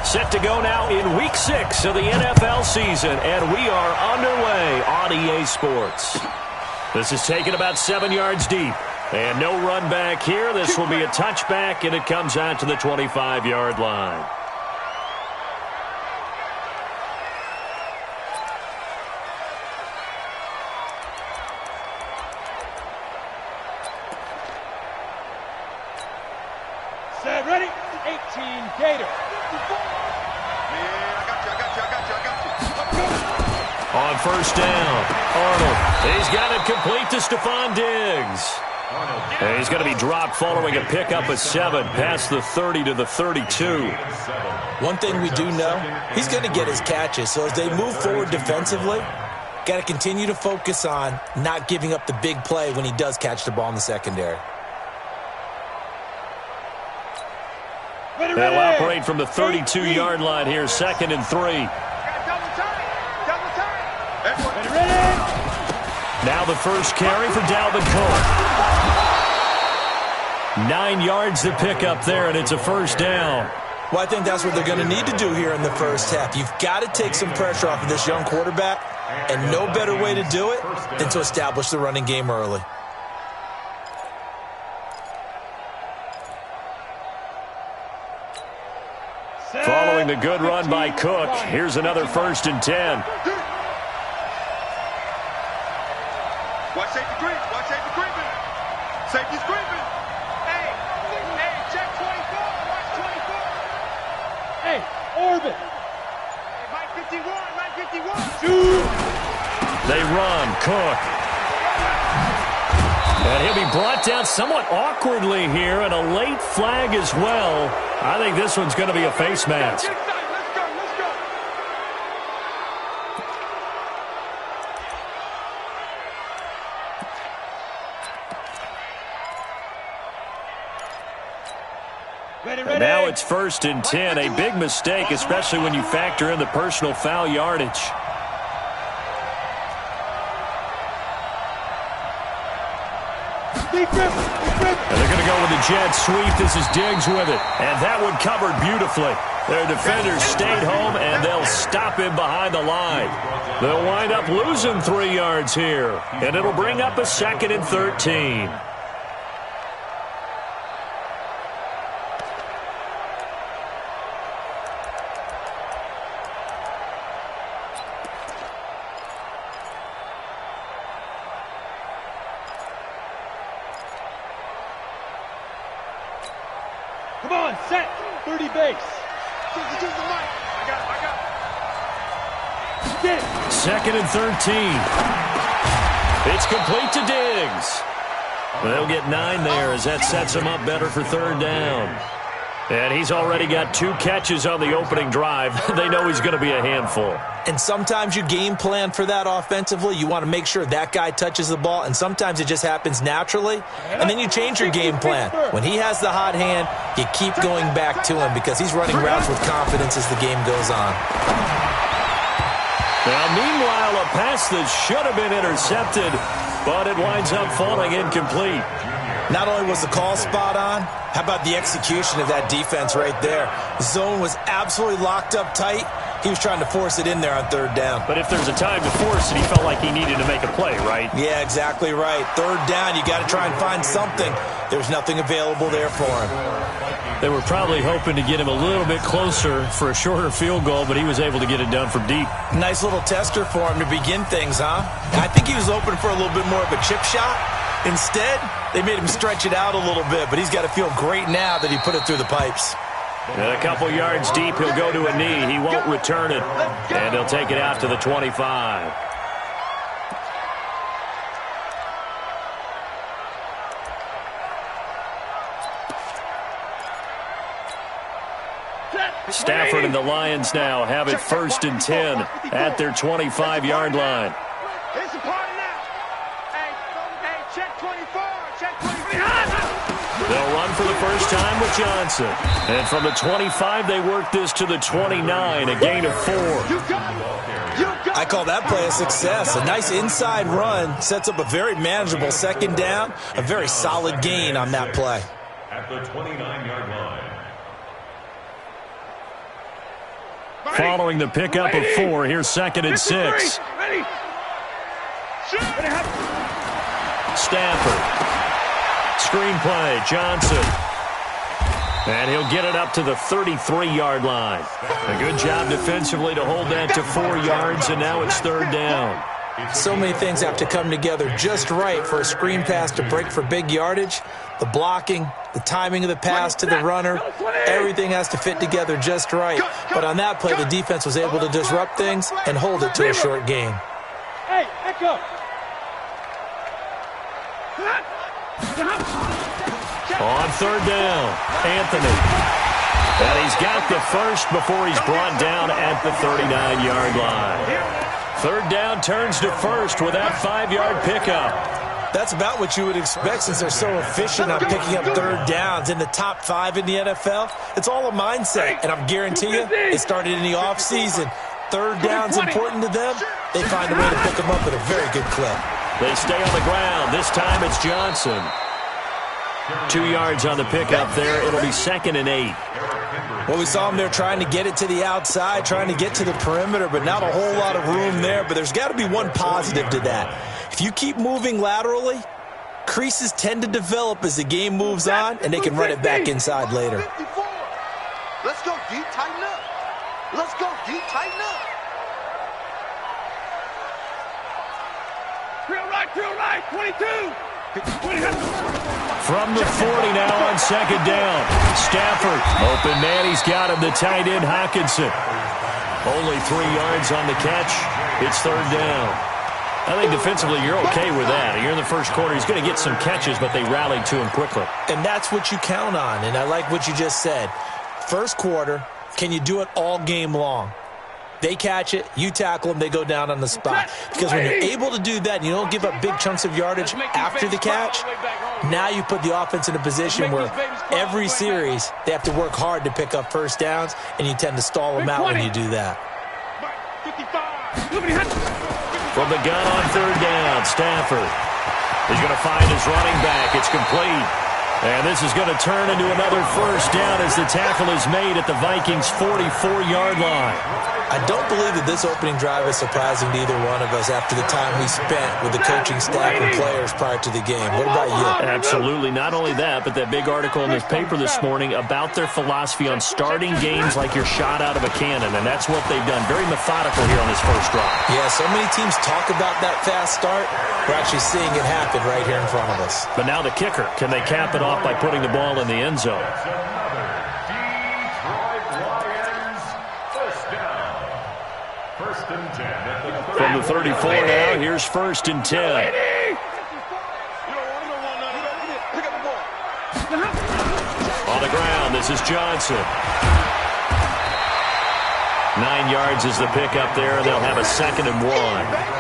Set to go now in Week 6 of the NFL season, and we are underway on EA Sports. This is taken about 7 yards deep, and no run back here. This will be a touchback, and it comes out to the 25-yard line. Set, ready, 18, Gator. On first down, Arnold. He's got it complete to Stephon Diggs. And he's going to be dropped following a pickup of 7 past the 30 to the 32. One thing we do know, he's going to get his catches. So as they move forward defensively, got to continue to focus on not giving up the big play when he does catch the ball in the secondary. They'll operate from the 32-yard line here, 2nd and 3. Now the first carry for Dalvin Cook. 9 yards to pick up there, and it's a first down. Well, I think that's what they're going to need to do here in the first half. You've got to take some pressure off of this young quarterback, and no better way to do it than to establish the running game early. Following the good run by Cook, here's another 1st and 10. Watch safety creep. Watch safety creeping. Safety's creeping. Hey, check 24. Watch 24. Hey, Orbit. Hey, Mike 51. Mike 51. Shoot. They run, Cook. And he'll be brought down somewhat awkwardly here, and a late flag as well. I think this one's going to be a face mask. Let's go. And now it's 1st and 10. A big mistake, especially when you factor in the personal foul yardage. And they're going to go with the jet sweep. This is Diggs with it. And that one covered beautifully. Their defenders stayed home, and they'll stop him behind the line. They'll wind up losing 3 yards here. And it'll bring up a 2nd and 13. Come on, set, 30 base. Choose the mic. I got it. Get. 2nd and 13. It's complete to Diggs. They'll get 9 there as that sets him up better for 3rd down. And he's already got 2 catches on the opening drive. They know he's going to be a handful. And sometimes you game plan for that offensively. You want to make sure that guy touches the ball, and sometimes it just happens naturally. And then you change your game plan. When he has the hot hand, you keep going back to him because he's running routes with confidence as the game goes on. Now, meanwhile, a pass that should have been intercepted, but it winds up falling incomplete. Not only was the call spot on, how about the execution of that defense right there? The zone was absolutely locked up tight. He was trying to force it in there on 3rd down. But if there's a time to force it, he felt like he needed to make a play, right? Yeah, exactly right. 3rd down, you got to try and find something. There's nothing available there for him. They were probably hoping to get him a little bit closer for a shorter field goal, but he was able to get it done from deep. Nice little tester for him to begin things, huh? I think he was open for a little bit more of a chip shot. Instead, they made him stretch it out a little bit, but he's got to feel great now that he put it through the pipes. And a couple yards deep, he'll go to a knee. He won't return it, and he'll take it out to the 25. Stafford and the Lions now have it 1st and 10 at their 25-yard line. It's a party now. Hey, check 24. Check 24. They'll run for the first time with Johnson. And from the 25, they work this to the 29, a gain of 4. I call that play a success. A nice inside run sets up a very manageable 2nd down, a very solid gain on that play. At the 29-yard line. Following the pickup of 4, here's 2nd and 6. Ready. Stafford. Screenplay, Johnson. And he'll get it up to the 33-yard line. A good job defensively to hold that to 4 yards, and now it's 3rd down. So many things have to come together just right for a screen pass to break for big yardage. The blocking, the timing of the pass to the runner, everything has to fit together just right. But on that play, the defense was able to disrupt things and hold it to a short gain. Hey, echo. On 3rd down, Anthony. And he's got the first before he's brought down at the 39-yard line. 3rd down turns to 1st with that 5-yard pickup. That's about what you would expect since they're so efficient on picking up 3rd downs in the top 5 in the NFL. It's all a mindset, and I'm guarantee you it started in the offseason. 3rd down's important to them. They find a way to pick them up at a very good clip. They stay on the ground. This time it's Johnson. 2 yards on the pickup there. It'll be 2nd and 8. Well, we saw him there trying to get it to the outside, trying to get to the perimeter, but not a whole lot of room there. But there's got to be one positive to that. If you keep moving laterally, creases tend to develop as the game moves on, and they can run it back inside later. 54. Let's go deep, tighten up. Let's go deep, tighten up. Drill right, 22. From the 40 now on 2nd down. Stafford, open man, he's got him, the tight end Hockenson. Only 3 yards on the catch. It's 3rd down. I think defensively you're okay with that. You're in the first quarter. He's going to get some catches, but they rallied to him quickly. And that's what you count on, and I like what you just said. First quarter, can you do it all game long? They catch it, you tackle them, they go down on the spot. Because when you're able to do that and you don't give up big chunks of yardage after the catch, now you put the offense in a position where every series they have to work hard to pick up 1st downs, and you tend to stall them out when you do that. From the gun on 3rd down, Stafford. He's going to find his running back. It's complete. And this is going to turn into another 1st down as the tackle is made at the Vikings' 44-yard line. I don't believe that this opening drive is surprising to either one of us after the time we spent with the coaching staff and players prior to the game. What about you? Absolutely. Not only that, but that big article in this paper this morning about their philosophy on starting games like you're shot out of a cannon, and that's what they've done. Very methodical here on this first drive. Yeah, so many teams talk about that fast start. We're actually seeing it happen right here in front of us. But now the kicker. Can they cap it off by putting the ball in the end zone? From the 34 now, here's 1st and 10. On the ground, this is Johnson. 9 yards is the pickup there. They'll have a 2nd and 1.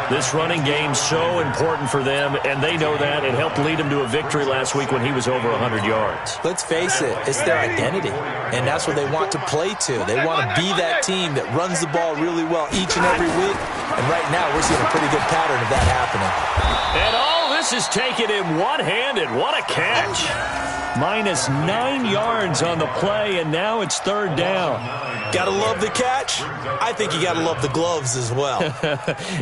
This running game's so important for them, and they know that. It helped lead them to a victory last week when he was over 100 yards. Let's face it, it's their identity, and that's what they want to play to. They want to be that team that runs the ball really well each and every week, and right now we're seeing a pretty good pattern of that happening. And all this is taken in one-handed. What a catch. Minus 9 yards on the play, and now it's 3rd down. Gotta love the catch. I think you gotta love the gloves as well.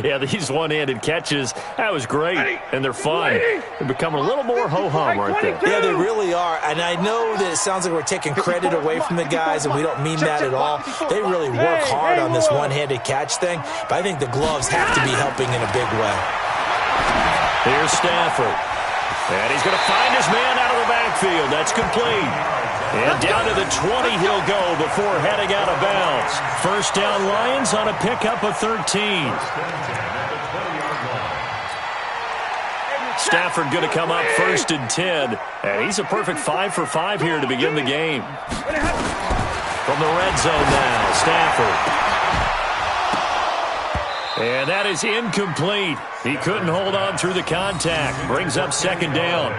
Yeah, these one-handed catches, that was great, and they're fun. They're becoming a little more ho-hum, aren't they? Yeah, they really are, and I know that it sounds like we're taking credit away from the guys, and we don't mean that at all. They really work hard on this one-handed catch thing, but I think the gloves have to be helping in a big way. Here's Stafford. And he's going to find his man out of the backfield. That's complete. And down to the 20 he'll go before heading out of bounds. 1st down Lions on a pickup of 13. Stafford going to come up 1st and 10. And he's a perfect 5 for 5 here to begin the game. From the red zone now, Stafford. And that is incomplete. He couldn't hold on through the contact. Brings up 2nd down.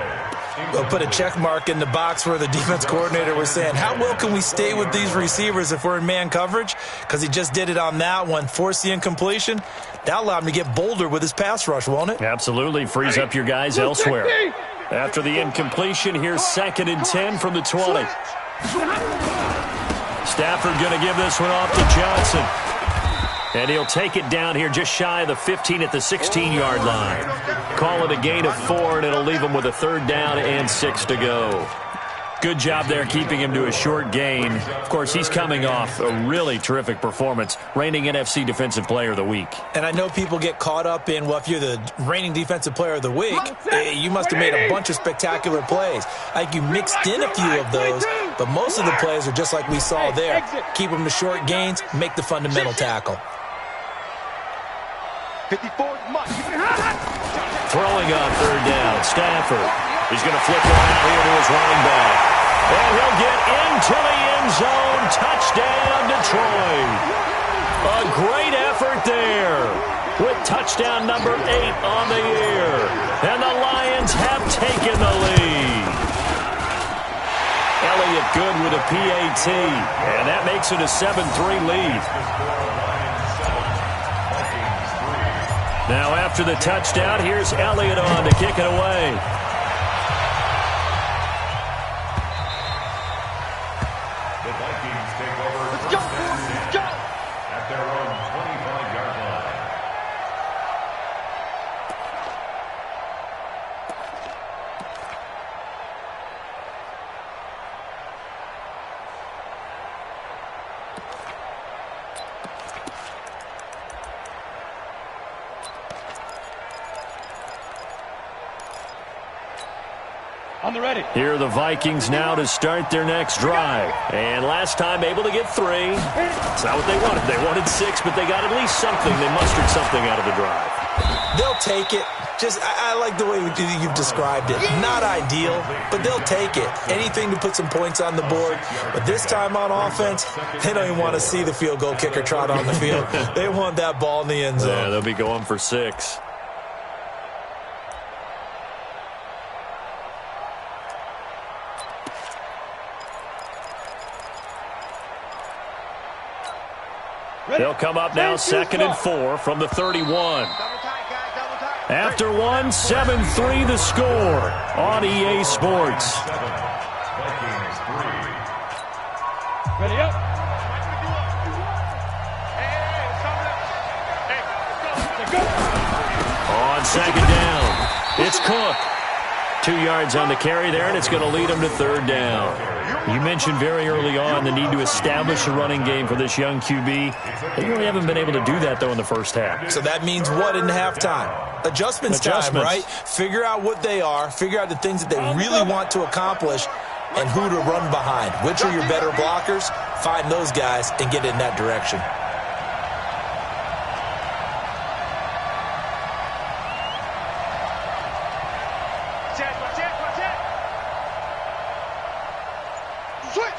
We'll put a check mark in the box where the defense coordinator was saying, how well can we stay with these receivers if we're in man coverage? Because he just did it on that one, forced the incompletion. That allowed him to get bolder with his pass rush, won't it? Absolutely. Frees up your guys elsewhere. After the incompletion, here's 2nd and 10 from the 20. Stafford going to give this one off to Johnson. And he'll take it down here just shy of the 15 at the 16-yard line. Call it a gain of 4, and it'll leave him with a 3rd down and 6 to go. Good job there keeping him to a short gain. Of course, he's coming off a really terrific performance, reigning NFC Defensive Player of the Week. And I know people get caught up in, well, if you're the reigning Defensive Player of the Week, you must have made a bunch of spectacular plays. I think you mixed in a few of those, but most of the plays are just like we saw there. Keep them to short gains, make the fundamental tackle. 54 much. Throwing on 3rd down, Stafford. He's going to flip around here to his running back. And he'll get into the end zone. Touchdown, Detroit. A great effort there with touchdown number 8 on the year. And the Lions have taken the lead. Elliott good with a PAT. And that makes it a 7-3 lead. Now after the touchdown, here's Elliott on to kick it away. On the ready. Here are the Vikings now to start their next drive. And last time able to get 3. It's not what they wanted. They wanted 6, but they got at least something. They mustered something out of the drive. They'll take it. I like the way you've described it. Not ideal, but they'll take it. Anything to put some points on the board. But this time on offense, they don't even want to see the field goal kicker trot on the field. They want that ball in the end zone. Yeah, they'll be going for 6. They'll come up now 2nd and 4 from the 31. After 1, 7-3 the score on EA Sports. Ready up. On 2nd down, it's Cook. 2 yards on the carry there, and it's going to lead him to 3rd down. You mentioned very early on the need to establish a running game for this young QB. They really haven't been able to do that, though, in the first half. So that means what in halftime? Adjustments time, right? Figure out what they are, figure out the things that they really want to accomplish, and who to run behind. Which are your better blockers? Find those guys and get in that direction.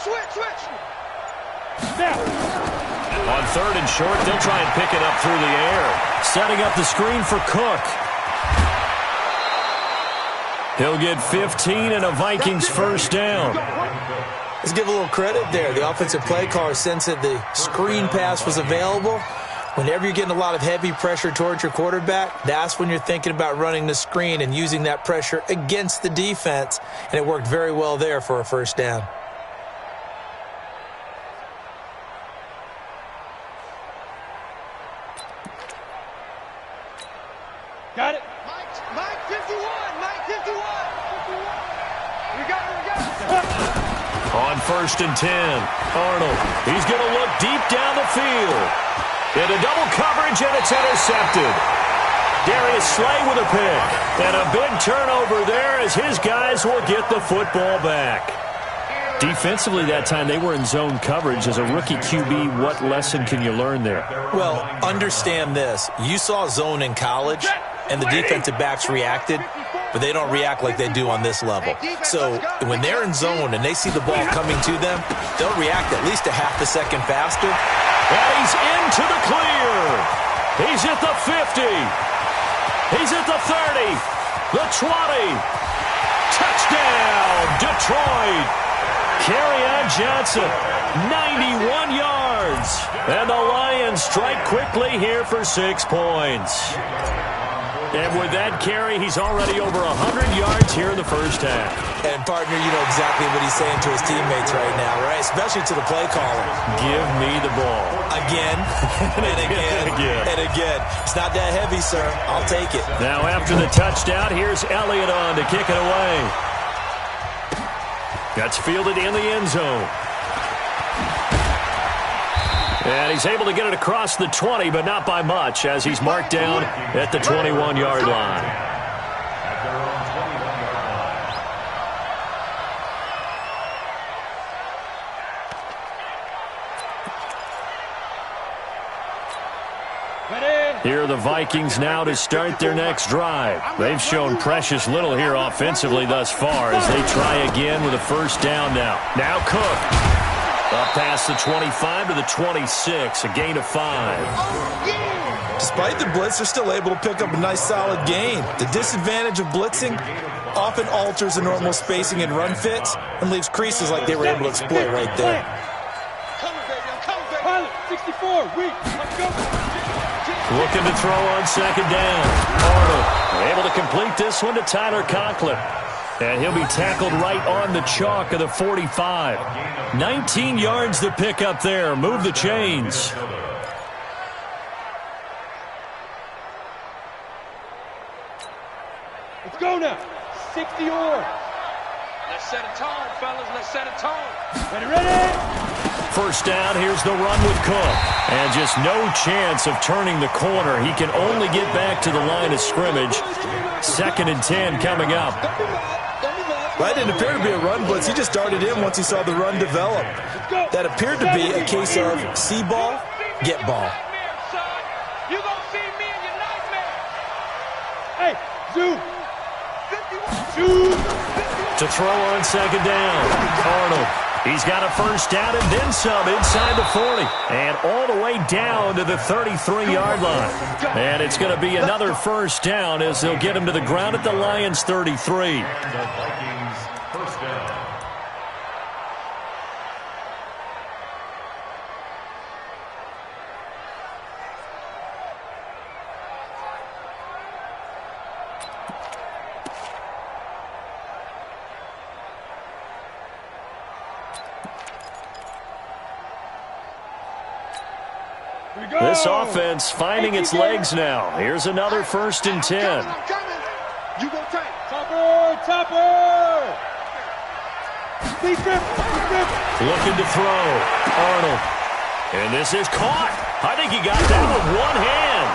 Switch. Now. On 3rd and short, they'll try and pick it up through the air. Setting up the screen for Cook. He'll get 15 and a Vikings 1st down. Let's give a little credit there. The offensive play caller sensed that the screen pass was available. Whenever you're getting a lot of heavy pressure towards your quarterback, that's when you're thinking about running the screen and using that pressure against the defense. And it worked very well there for a 1st down. Got it. Mike 51. We got it. On 1st and 10, Arnold. He's going to look deep down the field. Into double coverage, and it's intercepted. Darius Slay with a pick. And a big turnover there as his guys will get the football back. Defensively that time, they were in zone coverage. As a rookie QB, what lesson can you learn there? Well, understand this. You saw zone in college, and the defensive backs reacted, but they don't react like they do on this level. So when they're in zone and they see the ball coming to them, they'll react at least a half a second faster. And he's into the clear. He's at the 50. He's at the 30. The 20. Touchdown, Detroit. Kerryon Johnson, 91 yards. And the Lions strike quickly here for 6 points. And with that carry, he's already over 100 yards here in the first half. And, partner, you know exactly what he's saying to his teammates right now, right? Especially to the play caller. Give me the ball. Again, and again, and again. It's not that heavy, sir. I'll take it. Now, after the touchdown, here's Elliott on to kick it away. That's fielded in the end zone. And he's able to get it across the 20, but not by much, as he's marked down at the 21-yard line. Here are the Vikings now to start their next drive. They've shown precious little here offensively thus far as they try again with a first down now. Now Cook. Up past the 25 to the 26, a gain of 5. Despite the blitz, they're still able to pick up a nice solid gain. The disadvantage of blitzing often alters the normal spacing and run fits and leaves creases like they were able to exploit right there. Pilot, 64, weak. Let's go. Looking to throw on second down. Arnold able to complete this one to Tyler Conklin. And he'll be tackled right on the chalk of the 45. 19 yards to pick up there. Move the chains. Let's go now. 60 or. Let's set a tone, fellas. Let's set a tone. Ready? First down, here's the run with Cook. And just no chance of turning the corner. He can only get back to the line of scrimmage. 2nd and 10 coming up. That didn't appear to be a run blitz. He just darted in once he saw the run develop. That appeared to be a case of see ball, get ball. You gonna see me in your nightmare. Hey, zoom. Zoom. To throw on second down. Arnold. He's got a first down and then some inside the 40. And all the way down to the 33-yard line. And it's going to be another first down as they'll get him to the ground at the Lions' 33. This offense finding its legs now. Here's another 1st and 10. You go take. Topper. Looking to throw. Arnold. And this is caught. I think he got that with one hand.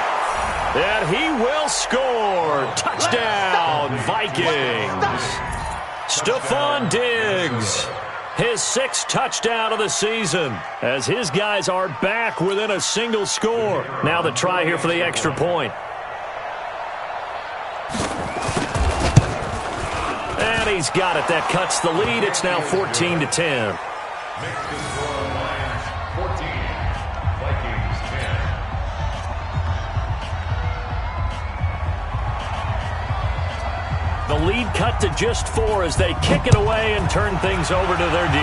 And he will score. Touchdown, Vikings. Stephon Diggs. His 6th touchdown of the season as his guys are back within a single score. Now the try here for the extra point. And he's got it. That cuts the lead. It's now 14-10. The lead cut to just 4 as they kick it away and turn things over to their D.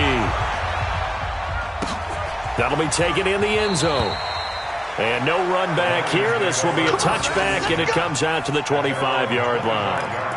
That'll be taken in the end zone. And no run back here. This will be a touchback, and it comes out to the 25-yard line.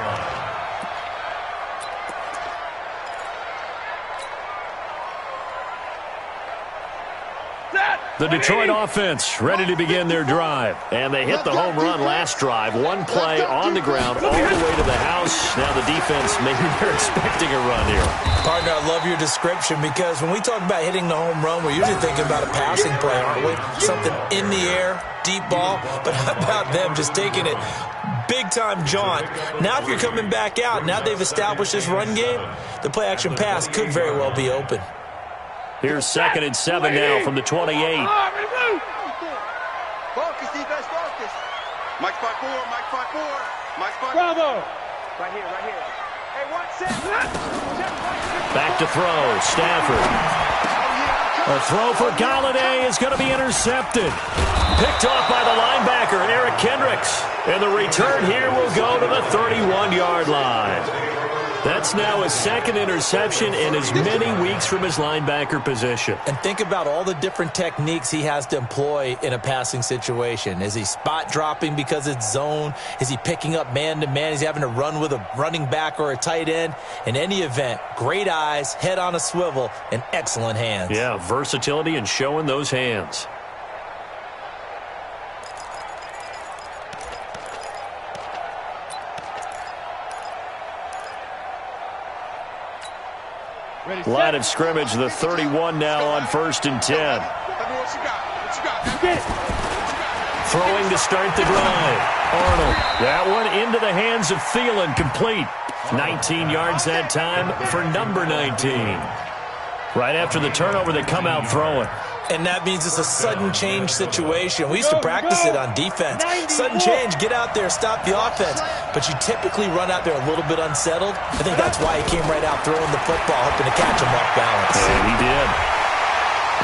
The Detroit offense ready to begin their drive. And they hit the home run last drive. One play on the ground all the way to the house. Now the defense, maybe they're expecting a run here. Partner, I love your description because when we talk about hitting the home run, we're usually thinking about a passing play, aren't we? Something in the air, deep ball. But how about them just taking it big-time jaunt? Now if you're coming back out, now they've established this run game, the play-action pass could very well be open. Here's 2nd and 7 now from the 28. Focus, defense, focus. Mike spot 4, Mike spot 4. Mike spot 4. Bravo. Right here. Hey, 1 second. Back to throw. Stafford. A throw for Galladay is going to be intercepted. Picked off by the linebacker, Eric Kendricks. And the return here will go to the 31-yard line. That's now his second interception in as many weeks from his linebacker position. And think about all the different techniques he has to employ in a passing situation. Is he spot dropping because it's zone? Is he picking up man-to-man? Is he having to run with a running back or a tight end? In any event, great eyes, head on a swivel, and excellent hands. Yeah, versatility and showing those hands. Line of scrimmage, the 31 now on 1st and 10. Throwing to start the drive. Arnold, that one into the hands of Thielen, complete. 19 yards that time for number 19. Right after the turnover, they come out throwing. And that means it's a sudden change situation. We used to practice it on defense. Sudden change, get out there, stop the offense. But you typically run out there a little bit unsettled. I think that's why he came right out throwing the football, hoping to catch him off balance. And he did.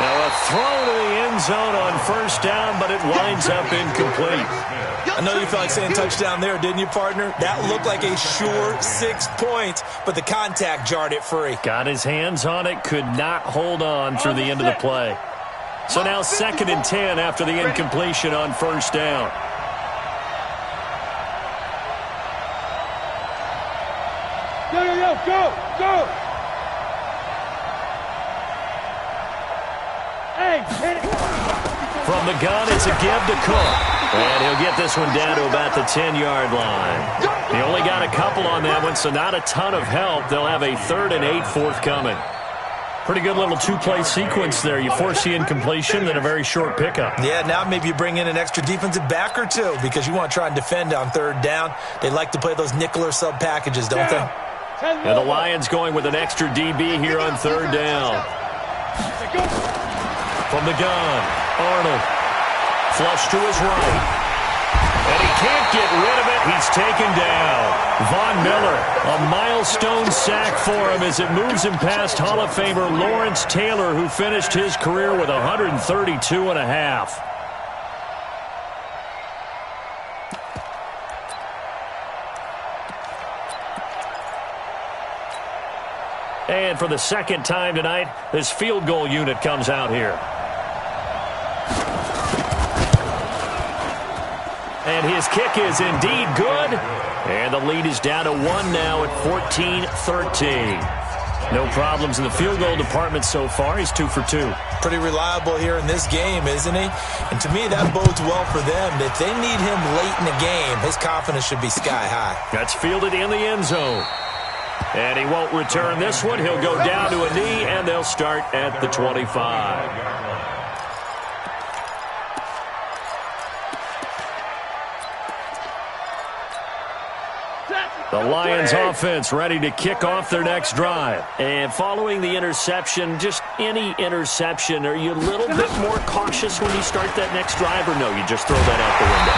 Now a throw to the end zone on 1st down, but it winds up incomplete. I know you felt like saying touchdown there, didn't you, partner? That looked like a sure 6 points, but the contact jarred it free. Got his hands on it, could not hold on through the end of the play. So now 2nd and 10 after the incompletion on 1st down. Go! Hey, hit it! From the gun, it's a give to Cook. And he'll get this one down to about the 10-yard line. He only got a couple on that one, so not a ton of help. They'll have a 3rd and 8 forthcoming. Pretty good little two-play sequence there. You force the incompletion, then a very short pickup. Yeah, now maybe you bring in an extra defensive back or two because you want to try and defend on 3rd down. They like to play those nickel or sub packages, don't they? And the Lions going with an extra DB here on 3rd down. From the gun, Arnold. Flush to his right. And he can't get rid of it. He's taken down. Von Miller, a milestone sack for him as it moves him past Hall of Famer Lawrence Taylor, who finished his career with 132 and a half. And for the 2nd time tonight, this field goal unit comes out here. And his kick is indeed good. And the lead is down to 1 now at 14-13. No problems in the field goal department so far. He's 2 for 2. Pretty reliable here in this game, isn't he? And to me, that bodes well for them. If they need him late in the game, his confidence should be sky high. That's fielded in the end zone. And he won't return this one. He'll go down to a knee, and they'll start at the 25. The Lions offense ready to kick off their next drive. And following the interception, just any interception, are you a little bit more cautious when you start that next drive, or no, you just throw that out the window?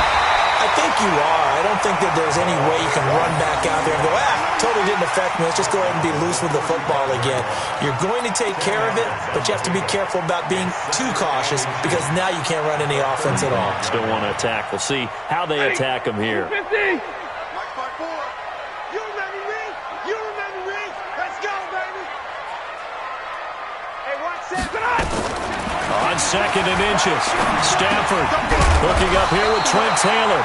I think you are. I don't think that there's any way you can run back out there and go, totally didn't affect me. Let's just go ahead and be loose with the football again. You're going to take care of it, but you have to be careful about being too cautious because now you can't run any offense at all. Still want to attack. We'll see how they attack him here. 50! On 2nd and inches, Stafford hooking up here with Trent Taylor.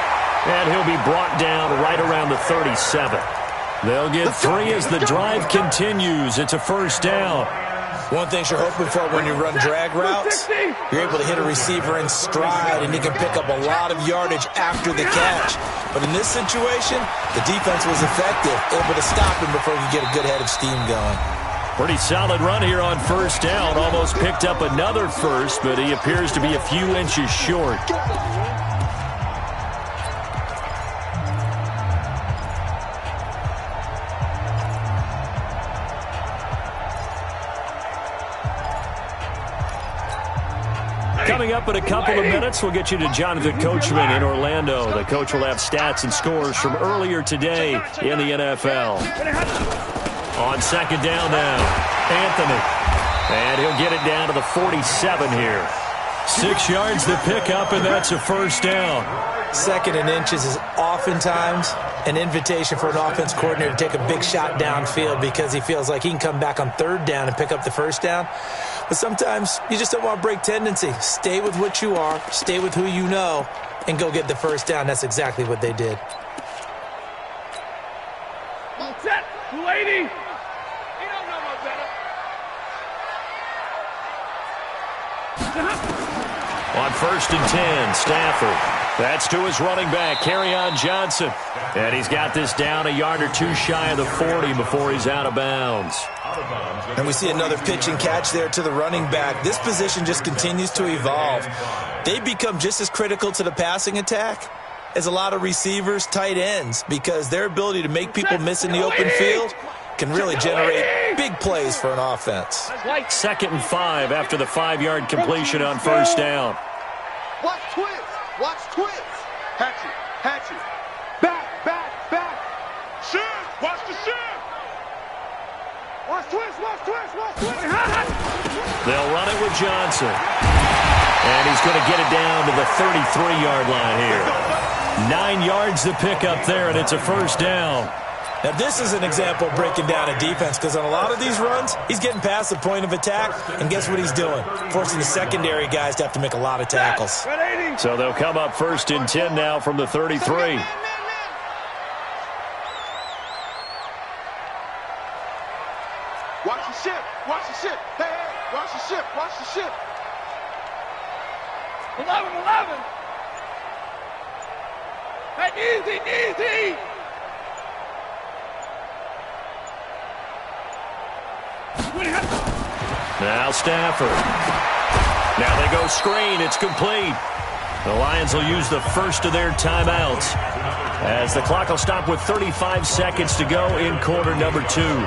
And he'll be brought down right around the 37. They'll get 3 as the drive continues. It's a 1st down. One thing you're hoping for when you run drag routes, you're able to hit a receiver in stride, and he can pick up a lot of yardage after the catch. But in this situation, the defense was effective, able to stop him before he could get a good head of steam going. Pretty solid run here on 1st down. Almost picked up another first, but he appears to be a few inches short. Coming up in a couple of minutes, we'll get you to Jonathan Coachman in Orlando. The coach will have stats and scores from earlier today in the NFL. On 2nd down now, Anthony. And he'll get it down to the 47 here. 6 yards to pick up, and that's a 1st down. Second and inches is oftentimes an invitation for an offense coordinator to take a big shot downfield because he feels like he can come back on third down and pick up the first down. But sometimes you just don't want to break tendency. Stay with what you are, stay with who you know, and go get the first down. That's exactly what they did. Set. 280. He don't know no better. On 1st and 10, Stafford. That's to his running back, Kerryon Johnson. And he's got this down a yard or two shy of the 40 before he's out of bounds. And we see another pitch and catch there to the running back. This position just continues to evolve. They become just as critical to the passing attack as a lot of receivers, tight ends, because their ability to make people miss in the open field can really generate big plays for an offense. 2nd and 5 after the 5-yard completion on 1st down. Watch twist. Watch twist. Hatchet. Hatchet. Back, back, back. Shift. Watch the shift. Watch twist. Watch twist. Watch twist. They'll run it with Johnson. And he's going to get it down to the 33-yard line here. 9 yards to pick up there, and it's a 1st down. Now, this is an example of breaking down a defense because on a lot of these runs, he's getting past the point of attack, and guess what he's doing? Forcing the secondary guys to have to make a lot of tackles. So they'll come up 1st and 10 now from the 33. Watch the ship. Watch the ship. Hey, hey. Watch the ship. Watch the ship. 11. Hey, easy. Now Stafford. Now they go screen. It's complete. The Lions will use the first of their timeouts as the clock will stop with 35 seconds to go in quarter number 2.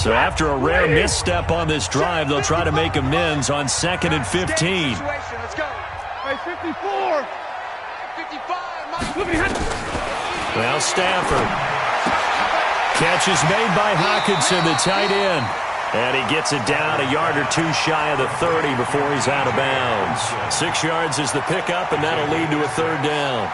So after a rare misstep on this drive, they'll try to make amends on 2nd and 15. Let's go. Hey, 54. 55. Well, Stafford. Catch is made by Hawkinson, the tight end. And he gets it down a yard or two shy of the 30 before he's out of bounds. 6 yards is the pickup, and that'll lead to a 3rd down.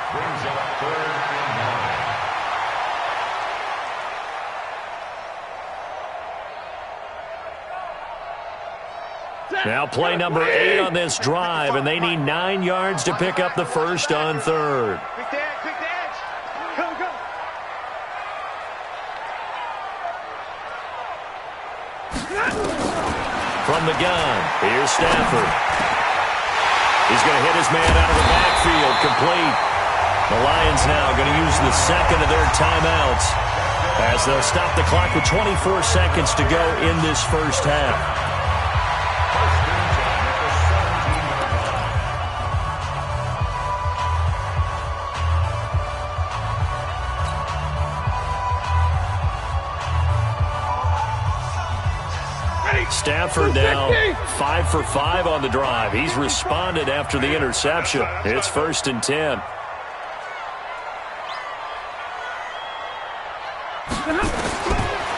Now play number 8 on this drive, and they need 9 yards to pick up the first on 3rd. Pick the edge. Pick the edge. Go. From the gun, here's Stafford. He's going to hit his man out of the backfield, complete. The Lions now going to use the second of their timeouts as they'll stop the clock with 24 seconds to go in this first half. Stafford now 5 for 5 on the drive. He's responded after the interception. It's 1st and 10.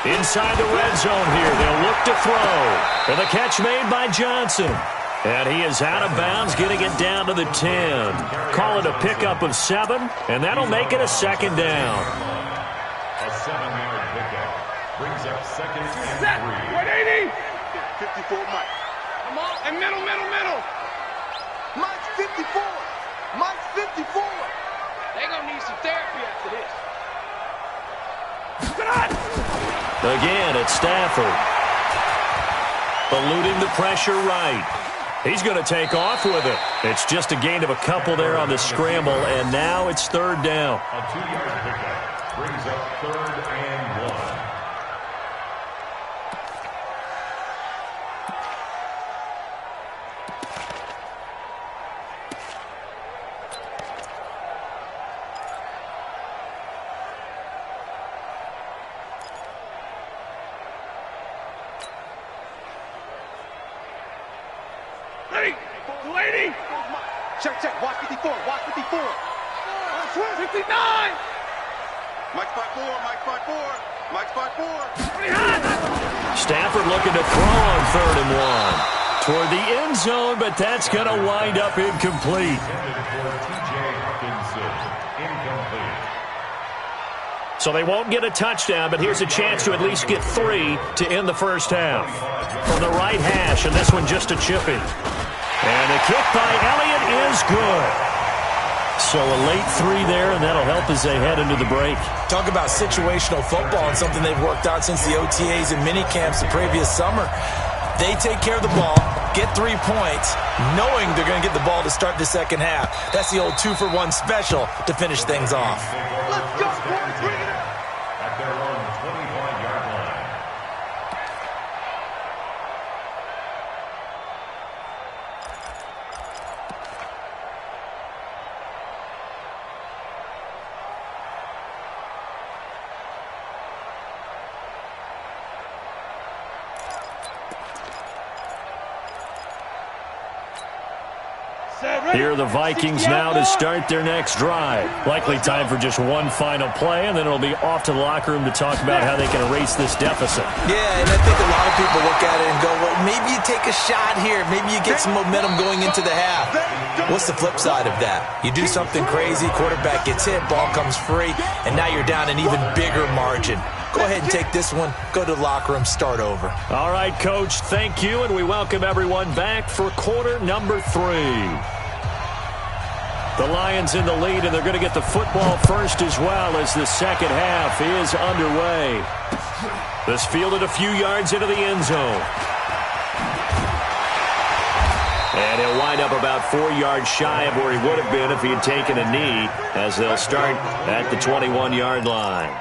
Inside the red zone here. They'll look to throw. And the catch made by Johnson. And he is out of bounds, getting it down to the 10. Call it a pickup of 7, and that'll make it a 2nd down. A 7-yard pickup brings up 2nd and 3. 180. 54, Mike. Come on. And middle. Mike's 54. Mike's 54. They're going to need some therapy after this. Again, it's Stafford. Eluding the pressure right. He's going to take off with it. It's just a gain of a couple there on the scramble, and now it's 3rd down. A 2-yard pickup brings up 3rd and 1. Ready. 280. Check. Watch 54. Watch 54. twist. 59. Mike's by 4, Mike's by 4, Mike's by 4. Stafford looking to throw on 3rd and 1. Toward the end zone, but that's going to wind up incomplete. So they won't get a touchdown, but here's a chance to at least get 3 to end the first half. From the right hash, and this one just a chipping. And the kick by Elliott is good. So a late 3 there, and that'll help as they head into the break. Talk about situational football and something they've worked on since the OTAs and mini camps the previous summer. They take care of the ball, get 3 points, knowing they're going to get the ball to start the second half. That's the old 2-for-1 special to finish things off. Let's go, boys, bring it up. At their own 25-yard line. Here are the Vikings now to start their next drive. Likely time for just one final play, and then it'll be off to the locker room to talk about how they can erase this deficit. Yeah, and I think a lot of people look at it and go, well, maybe you take a shot here. Maybe you get some momentum going into the half. What's the flip side of that? You do something crazy, quarterback gets hit, ball comes free, and now you're down an even bigger margin. Go ahead and take this one, go to the locker room, start over. All right, Coach, thank you, and we welcome everyone back for quarter number 3. The Lions in the lead, and they're going to get the football first as well as the second half is underway. This fielded a few yards into the end zone. And he'll wind up about 4 yards shy of where he would have been if he had taken a knee, as they'll start at the 21-yard line.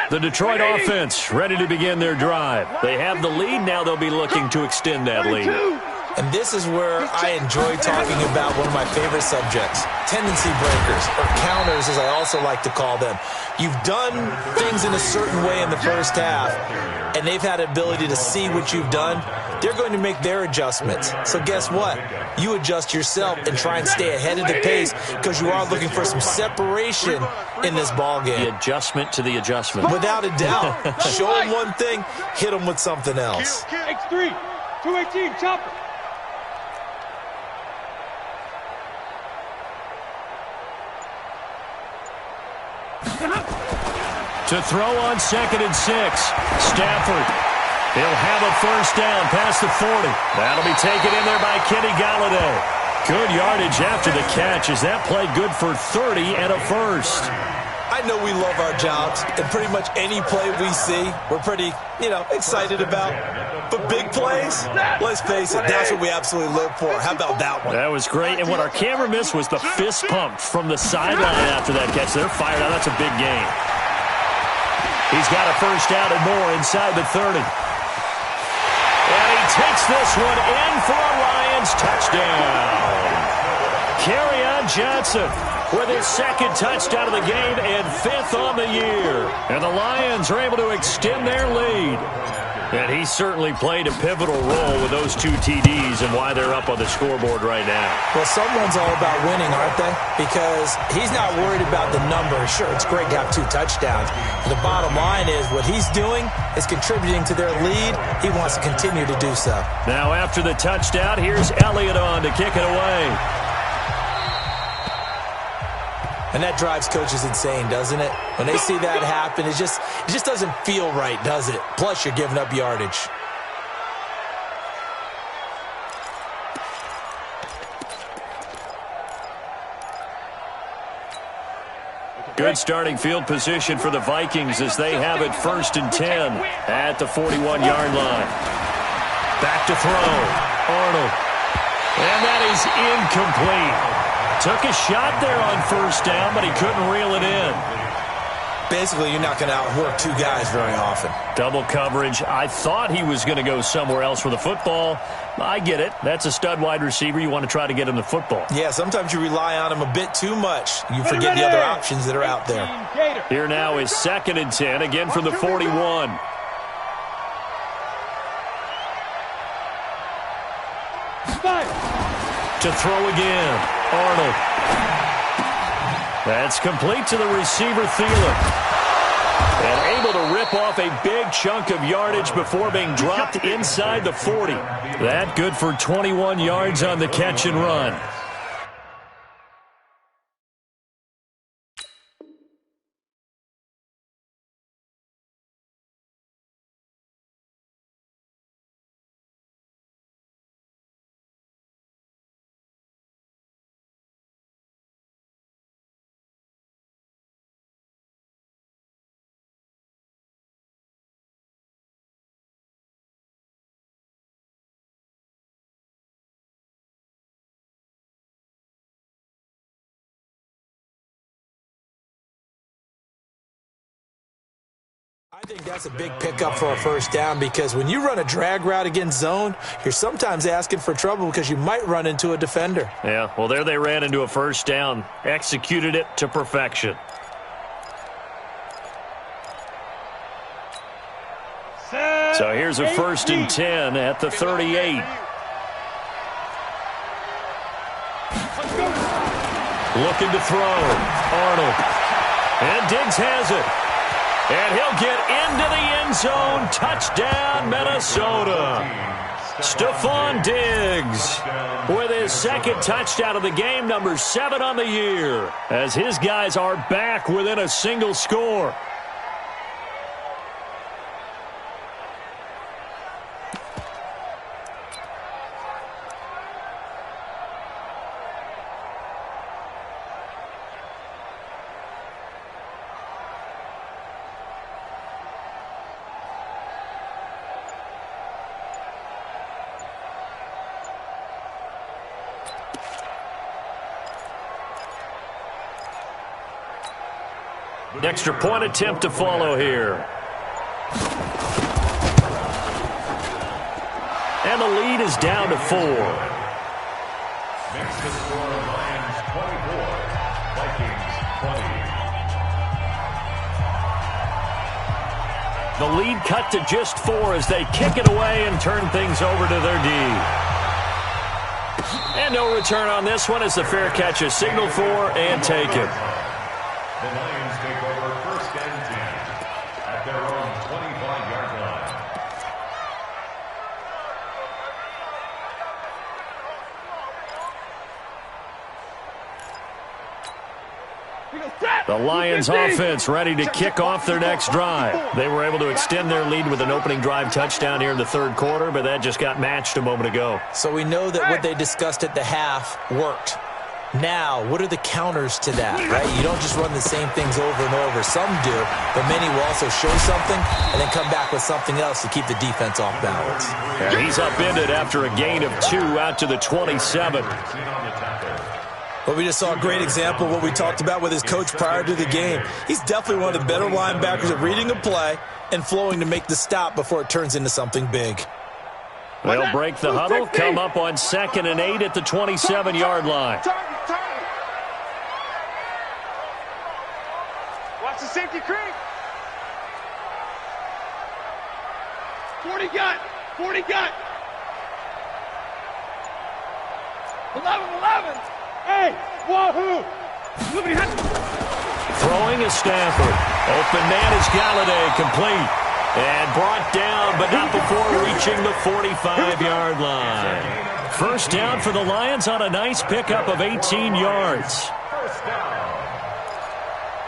The Detroit offense ready to begin their drive. They have the lead. Now they'll be looking to extend that lead. And this is where I enjoy talking about one of my favorite subjects, tendency breakers, or counters as I also like to call them. You've done things in a certain way in the first half, and they've had the ability to see what you've done. They're going to make their adjustments. So guess what? You adjust yourself and try and stay ahead of the pace because you are looking for some separation in this ball game. The adjustment to the adjustment. Without a doubt. Show them one thing, hit them with something else. X3, 218, chopper. To throw on 2nd and 6. Stafford. He'll have a first down past the 40. That'll be taken in there by Kenny Galladay. Good yardage after the catch as that play good for 30 and a first. I know we love our jobs, and pretty much any play we see, we're pretty, excited about. But big plays, let's face it, that's what we absolutely live for. How about that one? That was great, and what our camera missed was the fist pump from the sideline after that catch. They're fired out. That's a big gain. He's got a first down and more inside the 30. And he takes this one in for a Lions touchdown. Kerryon Johnson with his 2nd touchdown of the game and 5th on the year. And the Lions are able to extend their lead. And he certainly played a pivotal role with those 2 TDs and why they're up on the scoreboard right now. Well, someone's all about winning, aren't they? Because he's not worried about the numbers. Sure, it's great to have 2 touchdowns. But the bottom line is what he's doing is contributing to their lead. He wants to continue to do so. Now after the touchdown, here's Elliott on to kick it away. And that drives coaches insane, doesn't it? When they see that happen, it just doesn't feel right, does it? Plus, you're giving up yardage. Good starting field position for the Vikings as they have it 1st and 10 at the 41-yard line. Back to throw. Arnold. And that is incomplete. Took a shot there on first down, but he couldn't reel it in. Basically, you're not going to outwork 2 guys very often. Double coverage. I thought he was going to go somewhere else for the football. I get it. That's a stud wide receiver. You want to try to get him the football. Yeah, sometimes you rely on him a bit too much. You forget the other options that are out there. Here now is 2nd and 10, again from the 41. To throw again. Arnold. That's complete to the receiver, Thielen. And able to rip off a big chunk of yardage before being dropped inside the 40. That good for 21 yards on the catch and run. I think that's a big pickup for a first down because when you run a drag route against zone, you're sometimes asking for trouble because you might run into a defender. Yeah, well, there they ran into a first down. Executed it to perfection. So here's a 1st and 10 at the 38. Looking to throw. Arnold. And Diggs has it. And he'll get into the end zone. Touchdown, Minnesota. Stephon Diggs with his 2nd touchdown of the game, number 7 on the year, as his guys are back within a single score. An extra point attempt to follow here. And the lead is down to 4. Next to score, Lions 24, Vikings 20. The lead cut to just 4 as they kick it away and turn things over to their D. And no return on this one as the fair catch is signaled for and taken. The Lions take over 1st and 10 at their own 25-yard line. The Lions offense ready to kick off their next drive. They were able to extend their lead with an opening drive touchdown here in the 3rd quarter, but that just got matched a moment ago. So we know that what they discussed at the half worked. Now, what are the counters to that, right? You don't just run the same things over and over. Some do, but many will also show something and then come back with something else to keep the defense off balance. And he's upended after a gain of 2 out to the 27. But we just saw a great example of what we talked about with his coach prior to the game. He's definitely one of the better linebackers at reading a play and flowing to make the stop before it turns into something big. They'll break the huddle, come up on 2nd and 8 at the 27-yard line. Watch the safety creep. 40 got. 40 got. 11. Hey, wahoo. Throwing is Stafford. Open man is Galladay, complete. And brought down, but not before reaching the 45-yard line. 1st down for the Lions on a nice pickup of 18 yards. 1st down.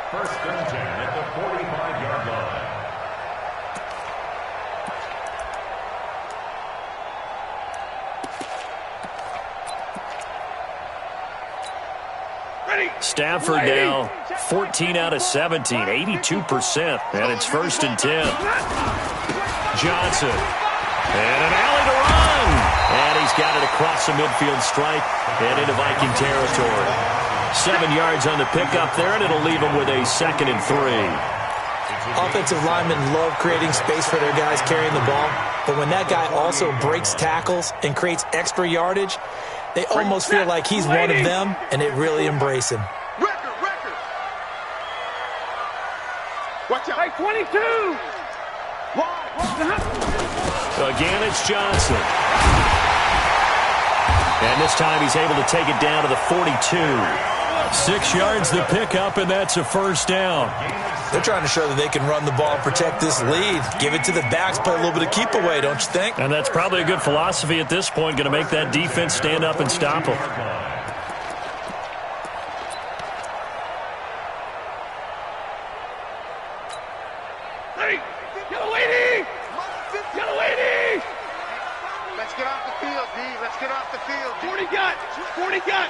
1st and 10 at the 45-yard line. Stafford now 14 out of 17, 82%, and it's 1st and 10. Johnson, and an alley to run, and he's got it across the midfield stripe and into Viking territory. 7 yards on the pickup there, and it'll leave him with a 2nd and 3. Offensive linemen love creating space for their guys carrying the ball, but when that guy also breaks tackles and creates extra yardage, they almost feel like he's one of them, and they really embrace him. Record. Watch out. Hey, 22. Again, it's Johnson. And this time he's able to take it down to the 42. 6 yards the pickup, and that's a first down. They're trying to show that they can run the ball and protect this lead. Give it to the backs, play a little bit of keep away, don't you think? And that's probably a good philosophy at this point, going to make that defense stand up and stop them. Let's get off the field, D. Let's get off the field. 40 got. 40 got.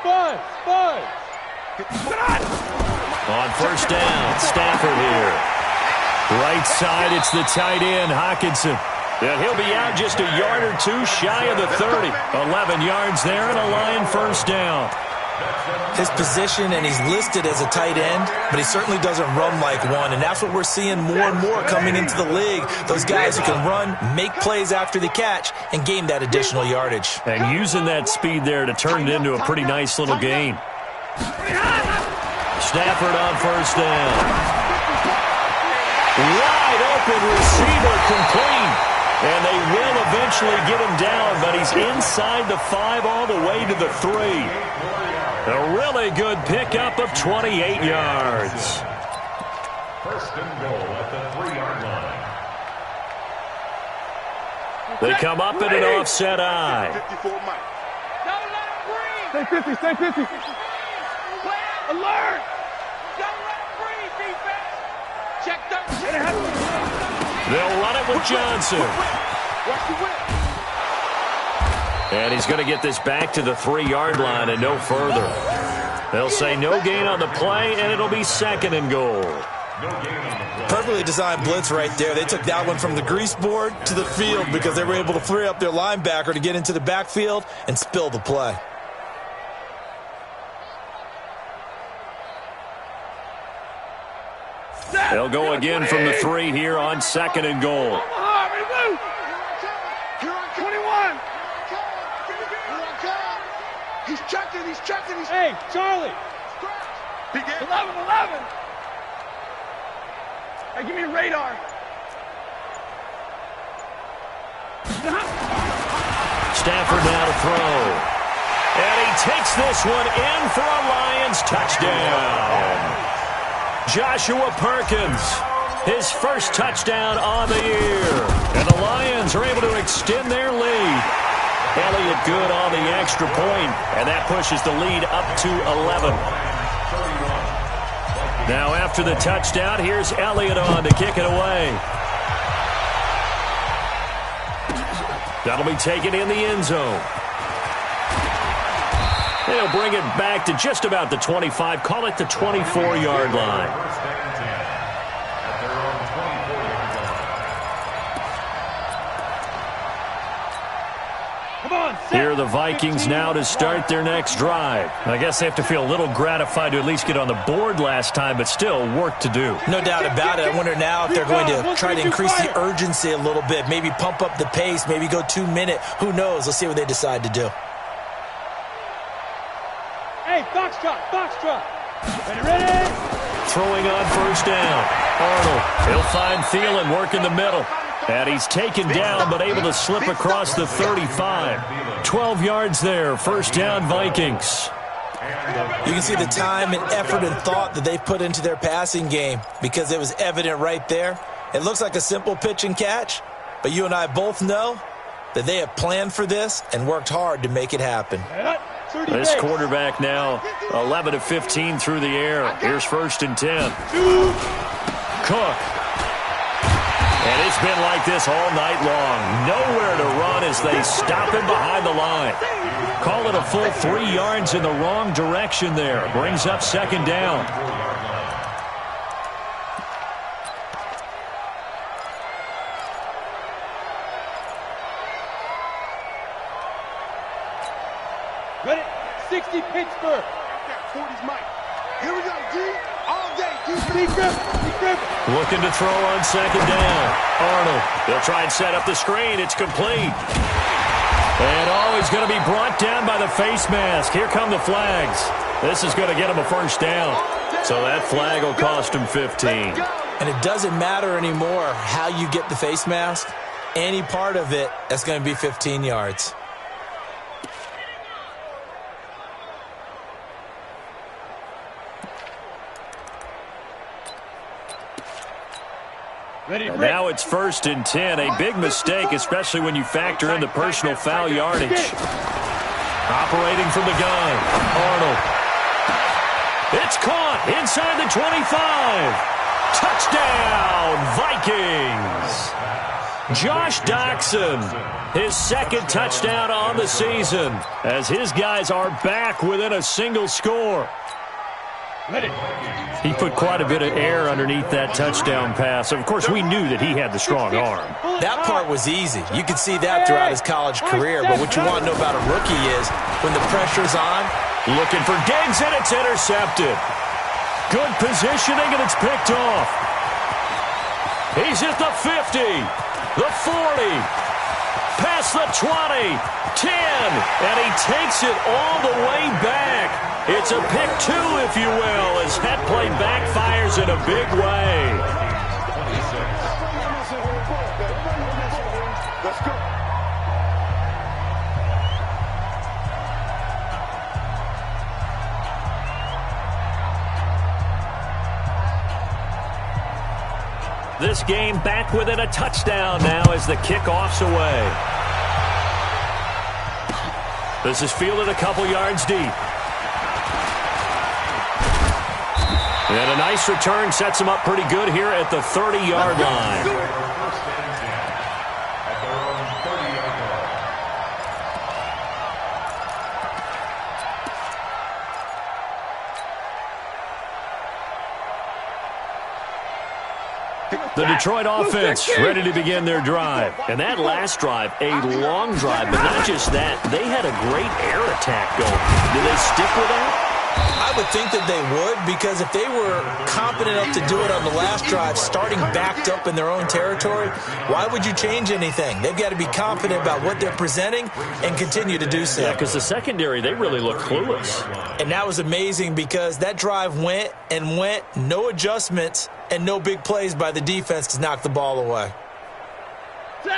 5. On first down, Stafford here. Right side, it's the tight end, Hockenson. And he'll be out just a yard or two shy of the 30. 11 yards there and a Lion first down. His position, and he's listed as a tight end, but he certainly doesn't run like one, and that's what we're seeing more and more coming into the league. Those guys who can run, make plays after the catch, and gain that additional yardage. And using that speed there to turn it into a pretty nice little gain. Stafford on first down. Wide open receiver complete. And they will eventually get him down, but he's inside the 5 all the way to the 3. A really good pickup of 28 yards. First and goal at the 3-yard line. They come up in an offset eye. 54 Mike. Don't let him breathe. Stay 50. Alert. Don't let him breathe, defense. Check that. They'll run it with Johnson. Watch the whip. And he's going to get this back to the 3-yard line and no further. They'll say no gain on the play, and it'll be second and goal. Perfectly designed blitz right there. They took that one from the grease board to the field because they were able to free up their linebacker to get into the backfield and spill the play. They'll go again from the 3 here on second and goal. He's checking. Hey, Charlie. 11. Hey, give me a radar. Stafford now to throw. And he takes this one in for a Lions touchdown. Joshua Perkins, his first touchdown on the year. And the Lions are able to extend their lead. Elliott good on the extra point, and that pushes the lead up to 11. Now after the touchdown, here's Elliott on to kick it away. That'll be taken in the end zone. They'll bring it back to just about the 25, call it the 24-yard line. Here are the Vikings now to start their next drive. I guess they have to feel a little gratified to at least get on the board last time, but still work to do. No doubt about it. I wonder now if they're going to try to increase the urgency a little bit, maybe pump up the pace, maybe go 2 minute. Who knows? Let's see what they decide to do. Hey, box drop. Ready? Throwing on first down. Arnold, he'll find Thielen work in the middle. And he's taken down, but able to slip across the 35. 12 yards there, first down Vikings. You can see the time and effort and thought that they put into their passing game because it was evident right there. It looks like a simple pitch and catch, but you and I both know that they have planned for this and worked hard to make it happen. This quarterback now 11 of 15 through the air. Here's first and 10. Cook. And it's been like this all night long. Nowhere to run as they stop him behind the line. Call it a full 3 yards in the wrong direction there. Brings up second down. Ready? 60 Pittsburgh. 40's Mike. Here we go, D. All day, D. Deep grip. Looking to throw on second down. Arnold, they'll try and set up the screen. It's complete. And he's going to be brought down by the face mask. Here come the flags. This is going to get him a first down. So that flag will cost him 15. And it doesn't matter anymore how you get the face mask. any part of it that's going to be 15 yards. And now it's 1st and 10. A big mistake, especially when you factor in the personal foul yardage. Operating from the gun, Arnold. It's caught inside the 25. Touchdown, Vikings. Josh Doxson, his 2nd touchdown on the season, as his guys are back within a single score. He put quite a bit of air underneath that touchdown pass. Of course, we knew that he had the strong arm. That part was easy. You could see that throughout his college career. But what you want to know about a rookie is when the pressure's on. Looking for Diggs, and it's intercepted. Good positioning, and it's picked off. He's at the 50, the 40, past the 20, 10, and he takes it all the way back. It's a pick 2, if you will, as that play backfires in a big way. Let's go. This game back within a touchdown now as the kickoff's away. This is fielded a couple yards deep. And a nice return sets him up pretty good here at the 30-yard line. The Detroit offense ready to begin their drive. And that last drive, a long drive, but not just that. They had a great air attack going. Do they stick with that? I would think that they would, because if they were competent enough to do it on the last drive, starting backed up in their own territory, why would you change anything? They've got to be confident about what they're presenting and continue to do so. Yeah, because the secondary, they really look clueless. And that was amazing because that drive went and went, no adjustments, and no big plays by the defense to knock the ball away.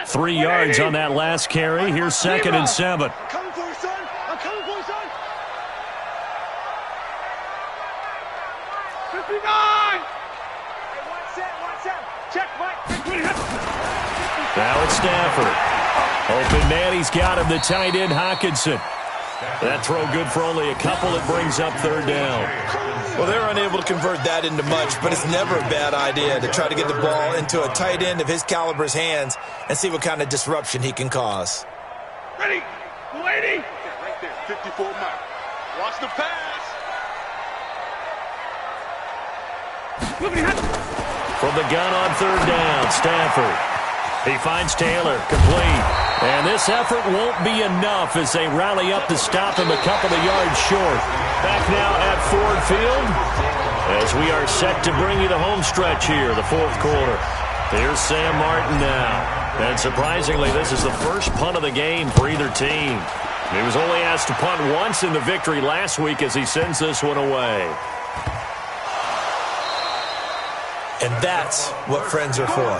3 yards on that last carry. Here's 2nd and 7. I'm coming for you, son. I'm coming for you, son. 59! Hey, one set. Check, Mike. Now it's Stafford. Open man, he's got him, the tight end, Hockenson. That throw good for only a couple. It brings up 3rd down. Well, they're unable to convert that into much, but it's never a bad idea to try to get the ball into a tight end of his caliber's hands and see what kind of disruption he can cause. Ready, lady. Right there, 54 Mike. Watch the pass. From the gun on 3rd down, Stafford. He finds Taylor, complete. And this effort won't be enough as they rally up to stop him a couple of yards short. Back now at Ford Field as we are set to bring you the home stretch here, the 4th quarter. Here's Sam Martin now. And surprisingly, this is the first punt of the game for either team. He was only asked to punt once in the victory last week as he sends this one away. And that's what friends are for.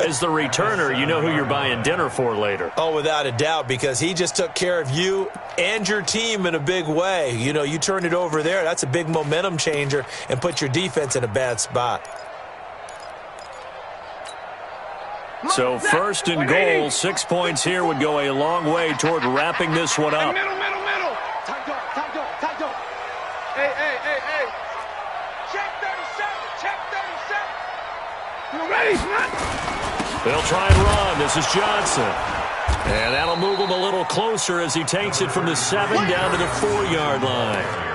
As the returner, you know who you're buying dinner for later. Oh, without a doubt, because he just took care of you and your team in a big way. You know, you turned it over there. That's a big momentum changer and put your defense in a bad spot. So 1st and goal, 6 points here would go a long way toward wrapping this one up. Middle. Tight dog. Hey. Check 37. You ready, man? They'll try and run. This is Johnson. And that'll move him a little closer as he takes it from the 7 down to the 4-yard line.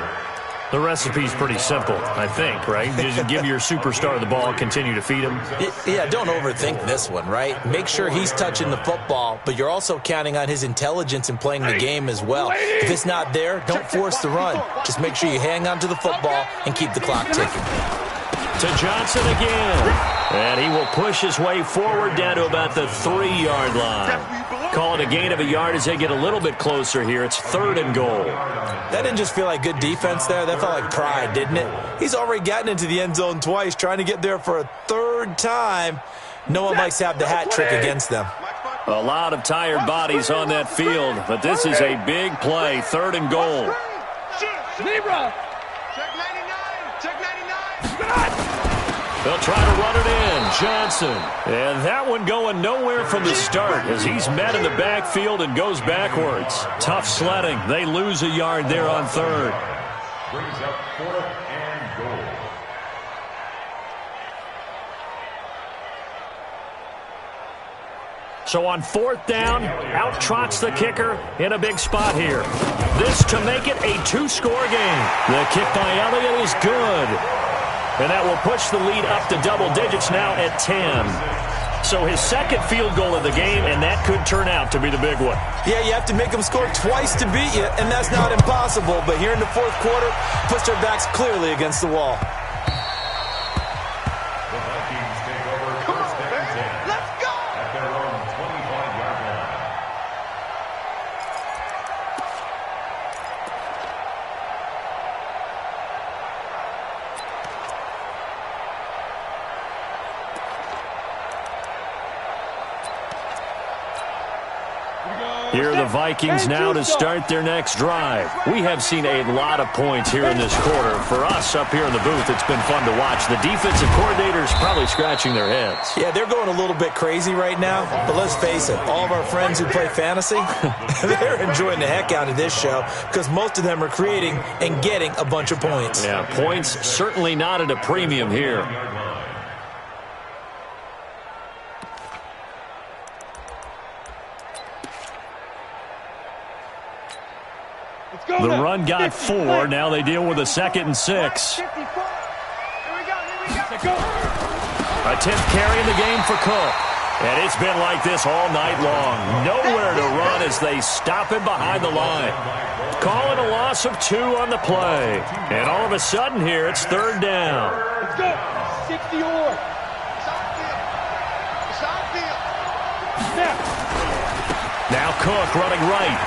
The recipe's pretty simple, I think, right? Just give your superstar the ball, continue to feed him. Yeah, don't overthink this one, right? Make sure he's touching the football, but you're also counting on his intelligence in playing the game as well. If it's not there, don't force the run. Just make sure you hang on to the football and keep the clock ticking. To Johnson again. And he will push his way forward down to about the 3-yard line. Call it a gain of a yard as they get a little bit closer here. It's 3rd and goal. That didn't just feel like good defense there. That felt like pride, didn't it? He's already gotten into the end zone twice, trying to get there for a 3rd time. No one likes to have the hat trick against them. A lot of tired bodies on that field, but this is a big play, 3rd and goal. Libra. Check 99. Check 99. They'll try to run it in. Johnson. And that one going nowhere from the start as he's met in the backfield and goes backwards. Tough sledding. They lose a yard there on 3rd. Brings up 4th and goal. So on 4th down, out trots the kicker in a big spot here. This to make it a 2-score game. The kick by Elliott is good. And that will push the lead up to double digits now at 10. So his 2nd field goal of the game, and that could turn out to be the big one. Yeah, you have to make them score twice to beat you, and that's not impossible. But here in the 4th quarter, puts their backs clearly against the wall. The Vikings take over 1st and 10. Let's go. At their own 25-yard line. Here are the Vikings now to start their next drive. We have seen a lot of points here in this quarter. For us up here in the booth, it's been fun to watch. The defensive coordinators probably scratching their heads. Yeah, they're going a little bit crazy right now. But let's face it, all of our friends who play fantasy, they're enjoying the heck out of this show because most of them are creating and getting a bunch of points. Yeah, points certainly not at a premium here. The run got 4. Now they deal with a 2nd and 6. 54. Here we go. A 10th carry in the game for Cook. And it's been like this all night long. Nowhere to run as they stop him behind the line. Calling a loss of 2 on the play. And all of a sudden here, it's 3rd down. Let's go. 60 or. Snap. Now Cook running right.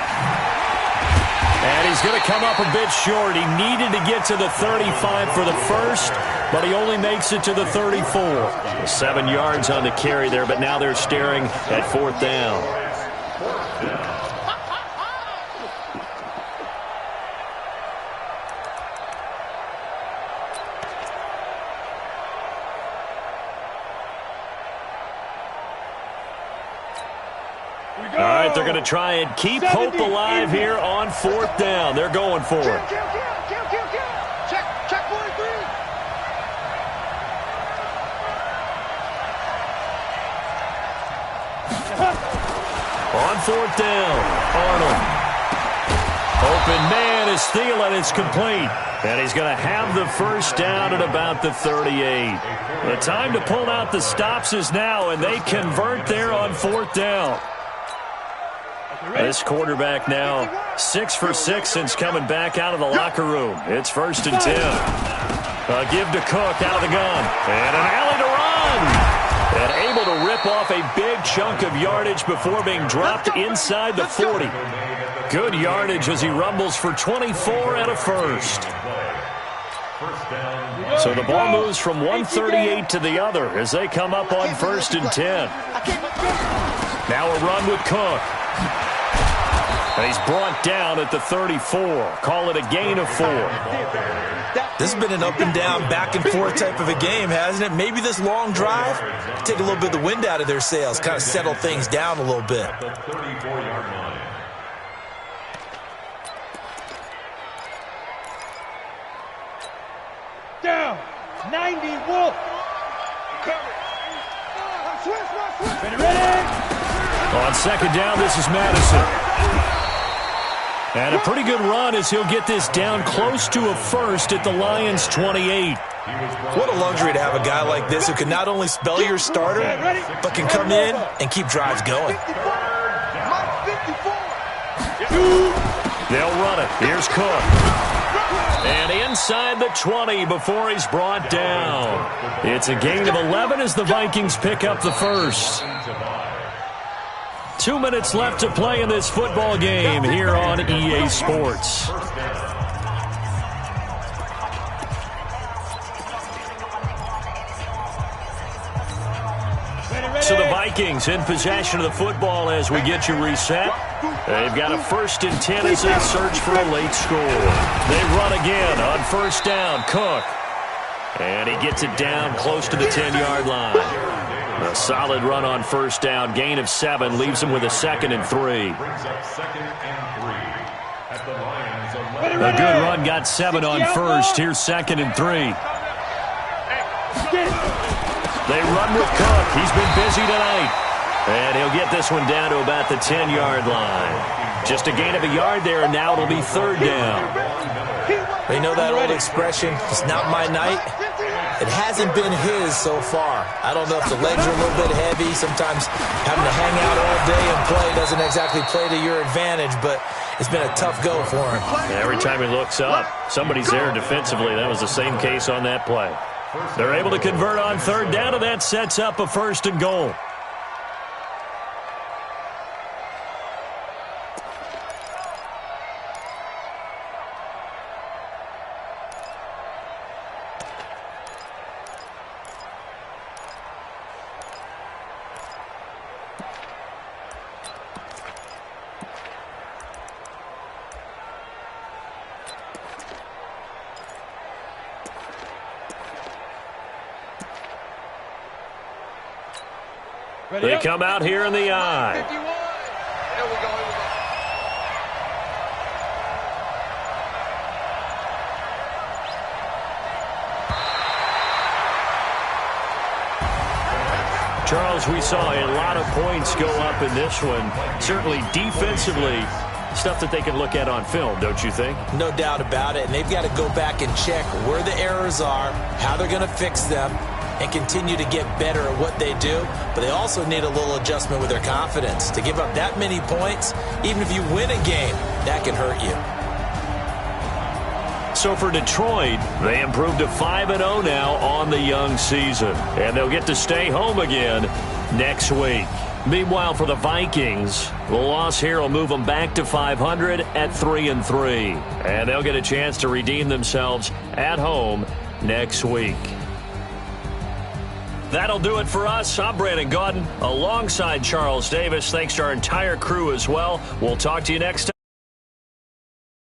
And he's going to come up a bit short. He needed to get to the 35 for the first, but he only makes it to the 34. 7 yards on the carry there, but now they're staring at 4th down. All right, they're going to try and keep hope alive here on 4th down. They're going for it. Check 43. On 4th down, Arnold. Open man is Thielen. It's complete. And he's going to have the first down at about the 38. The time to pull out the stops is now, and they convert there on 4th down. This quarterback now 6 for 6 since coming back out of the locker room. It's 1st and 10. A give to Cook out of the gun. And an alley to run. And able to rip off a big chunk of yardage before being dropped inside the 40. Good yardage as he rumbles for 24 and a first. So the ball moves from 138 to the other as they come up on 1st and 10. Now a run with Cook. And he's brought down at the 34. Call it a gain of 4. This has been an up and down, back and forth type of a game, hasn't it? Maybe this long drive, take a little bit of the wind out of their sails, kind of settle things down a little bit. The 34-yard line. Down. 90 Wolf. Ready. On 2nd down, this is Madison. And a pretty good run as he'll get this down close to a first at the Lions' 28. What a luxury to have a guy like this who can not only spell your starter, but can come in and keep drives going. They'll run it. Here's Cook. And inside the 20 before he's brought down. It's a gain of 11 as the Vikings pick up the first. 2 minutes left to play in this football game here on EA Sports. Ready. Vikings in possession of the football as we get you reset. They've got a 1st and 10 as they search for a late score. They run again on 1st down. Cook. And he gets it down close to the 10-yard line. A solid run on 1st down. Gain of 7 leaves him with a 2nd and 3. A good run got 7 on 1st. Here's 2nd and 3. They run with Cook. He's been busy tonight. And he'll get this one down to about the 10-yard line. Just a gain of a yard there, and now it'll be 3rd down. You know that old expression, it's not my night? It hasn't been his so far. I don't know if the legs are a little bit heavy. Sometimes having to hang out all day and play doesn't exactly play to your advantage, but it's been a tough go for him. Every time he looks up, somebody's there defensively. That was the same case on that play. They're able to convert on 3rd down, and that sets up a 1st and goal. They come out here in the eye. Here we go. Charles, we saw a lot of points go up in this one. Certainly defensively, stuff that they can look at on film, don't you think? No doubt about it, and they've got to go back and check where the errors are, how they're going to fix them, and continue to get better at what they do. But they also need a little adjustment with their confidence. To give up that many points, even if you win a game, that can hurt you. So for Detroit, they improved to 5-0 now on the young season. And they'll get to stay home again next week. Meanwhile, for the Vikings, the loss here will move them back to 500 at 3-3. And they'll get a chance to redeem themselves at home next week. That'll do it for us. I'm Brandon Gaudin alongside Charles Davis. Thanks to our entire crew as well. We'll talk to you next time.